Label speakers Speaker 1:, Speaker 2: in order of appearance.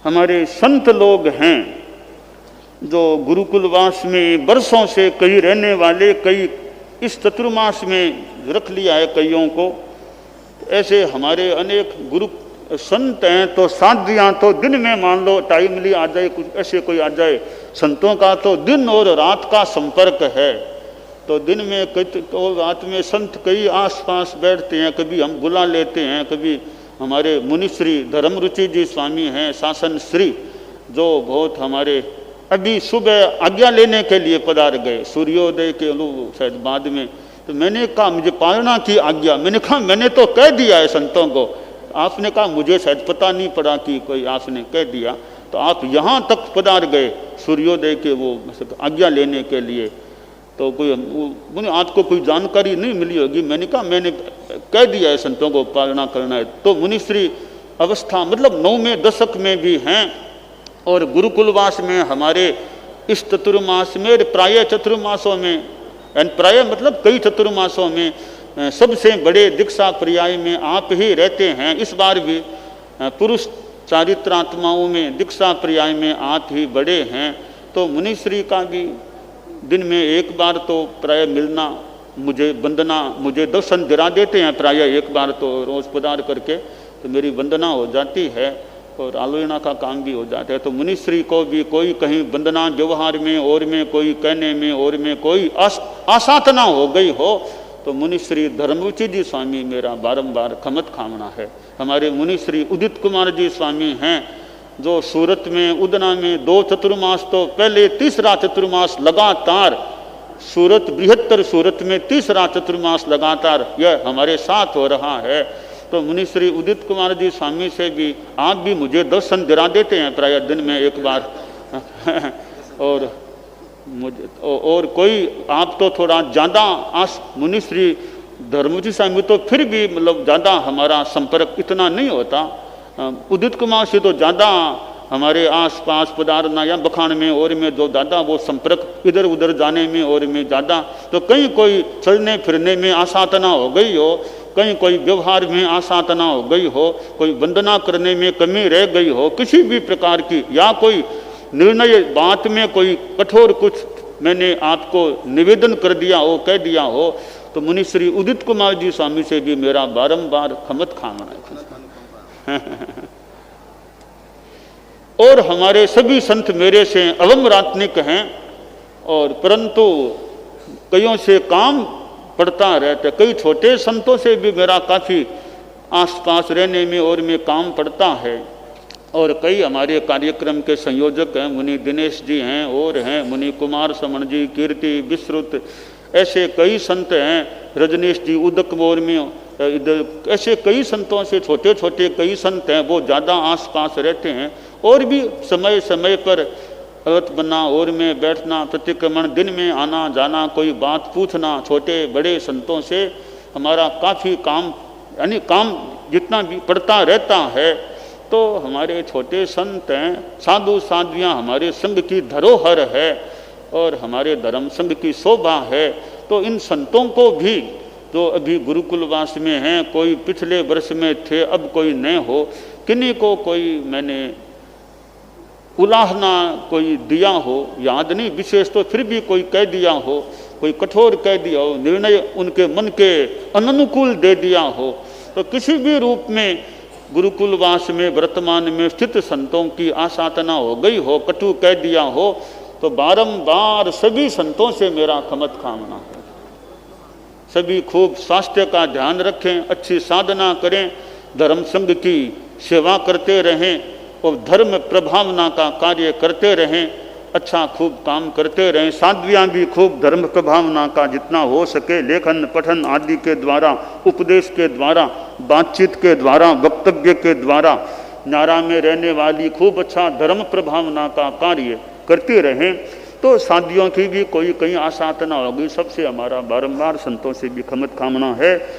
Speaker 1: हमारे संत लोग हैं जो गुरुकुलवास में वर्षों से कई रहने वाले, कई इस चतुर्मास में रख लिया है कईयों को। ऐसे हमारे अनेक गुरु संत हैं। तो साधियाँ तो दिन में मान लो टाइमली आ जाए, कुछ ऐसे कोई आ जाए। संतों का तो दिन और रात का संपर्क है। तो दिन में तो रात में संत कई आसपास बैठते हैं, कभी हम बुला लेते हैं। कभी हमारे मुनिश्री धर्मरुचि जी स्वामी हैं, शासन श्री, जो बहुत हमारे अभी सुबह आज्ञा लेने के लिए पधार गए, सूर्योदय के शायद बाद में। तो मैंने कहा मुझे पालना की आज्ञा। मैंने कहा मैंने तो कह दिया है संतों को। आपने कहा मुझे शायद पता नहीं पड़ा कि कोई आपने कह दिया, तो आप यहाँ तक पधार गए सूर्योदय के वो आज्ञा लेने के लिए। तो कोई आपको कोई जानकारी नहीं मिली होगी। मैंने कहा मैंने कह दिया है संतों को पालना करना है। तो मुनिश्री अवस्था मतलब 9वें दशक में भी हैं। और गुरुकुलवास में हमारे इस चतुर्मास में, प्राय चतुर्मासों में, प्राय मतलब कई चतुर्मासों में सबसे बड़े दीक्षा पर्याय में आप ही रहते हैं। इस बार भी पुरुष चारित्रात्माओं में दीक्षा पर्याय में आप ही बड़े हैं। तो मुनिश्री का भी दिन में एक बार तो प्राय मिलना, मुझे वंदना, मुझे दर्शन गिरा देते हैं प्राय एक बार तो रोज पधार करके, तो मेरी वंदना हो जाती है और आलोचना का काम भी हो जाता है। तो मुनिश्री को भी कोई कहीं वंदना व्यवहार में और में, कोई कहने में और में कोई आसाधना हो गई हो, तो मुनिश्री धर्मरुचि जी स्वामी मेरा बारंबार खमत खामना है। हमारे मुनिश्री उदित कुमार जी स्वामी हैं, जो सूरत में उदना में 2 चतुर्मास, तो पहले तीसरा चतुर्मास लगातार सूरत, बृहत्तर सूरत में तीसरा चतुर्मास लगातार यह हमारे साथ हो रहा है। तो मुनिश्री उदित कुमार जी स्वामी से भी आप भी मुझे दर्शन दिला देते हैं प्राय दिन में एक बार और मुझे और कोई आप तो थोड़ा ज़्यादा मुनिश्री धर्मरुचि स्वामी तो फिर भी मतलब ज़्यादा हमारा संपर्क इतना नहीं होता। उदित कुमार से तो ज़्यादा हमारे आसपास पधारना या बखान में और में जो ज़्यादा वो संपर्क इधर उधर जाने में और में ज़्यादा, तो कहीं कोई चलने फिरने में आसाधना हो गई हो, कहीं कोई व्यवहार में आसाधना हो गई हो, कोई वंदना करने में कमी रह गई हो किसी भी प्रकार की, या कोई निर्णय बात में कोई कठोर कुछ मैंने आपको निवेदन कर दिया हो, कह दिया हो, तो मुनिश्री उदित कुमार जी स्वामी से भी मेरा बारंबार खमत खामना है। और हमारे सभी संत मेरे से अवमरात्निक हैं, और परंतु कईयों से काम पड़ता रहता है। कई छोटे संतों से भी मेरा काफ़ी आसपास रहने में और में काम पड़ता है। और कई हमारे कार्यक्रम के संयोजक हैं, मुनि दिनेश जी हैं और हैं मुनि कुमार समण जी, कीर्ति विश्रुत, ऐसे कई संत हैं, रजनीश जी उदक मोर में, ऐसे कई संतों से छोटे छोटे कई संत हैं, वो ज़्यादा आसपास रहते हैं। और भी समय समय पर अवत बनना और में बैठना, प्रतिक्रमण, दिन में आना जाना, कोई बात पूछना छोटे बड़े संतों से हमारा काफ़ी काम, यानी काम जितना भी पड़ता रहता है। तो हमारे छोटे संत हैं, साधु साध्वियाँ हमारे संघ की धरोहर है और हमारे धर्म संघ की शोभा है। तो इन संतों को भी जो अभी गुरुकुलवास में हैं, कोई पिछले वर्ष में थे, अब कोई नए हो, किन्हीं को कोई मैंने उलाहना कोई दिया हो, याद नहीं विशेष, तो फिर भी कोई कह दिया हो, कोई कठोर कह दिया हो, निर्णय उनके मन के अनुकूल दे दिया हो, तो किसी भी रूप में गुरुकुलवास में वर्तमान में स्थित संतों की आसाधना हो गई हो, कटु कह दिया हो, तो बारंबार सभी संतों से मेरा खमत खामना है। सभी खूब स्वास्थ्य का ध्यान रखें, अच्छी साधना करें, धर्म संघ की सेवा करते रहें और धर्म प्रभावना का कार्य करते रहें, अच्छा खूब काम करते रहें। साध्वियाँ भी खूब धर्म प्रभावना का जितना हो सके लेखन पठन आदि के द्वारा, उपदेश के द्वारा, बातचीत के द्वारा, वक्तव्य के द्वारा नारा में रहने वाली खूब अच्छा धर्म प्रभावना का कार्य करते रहें। तो साध्वियों की भी कोई कहीं आसाधना होगी, सबसे हमारा बारंबार संतों से भी खमत कामना है।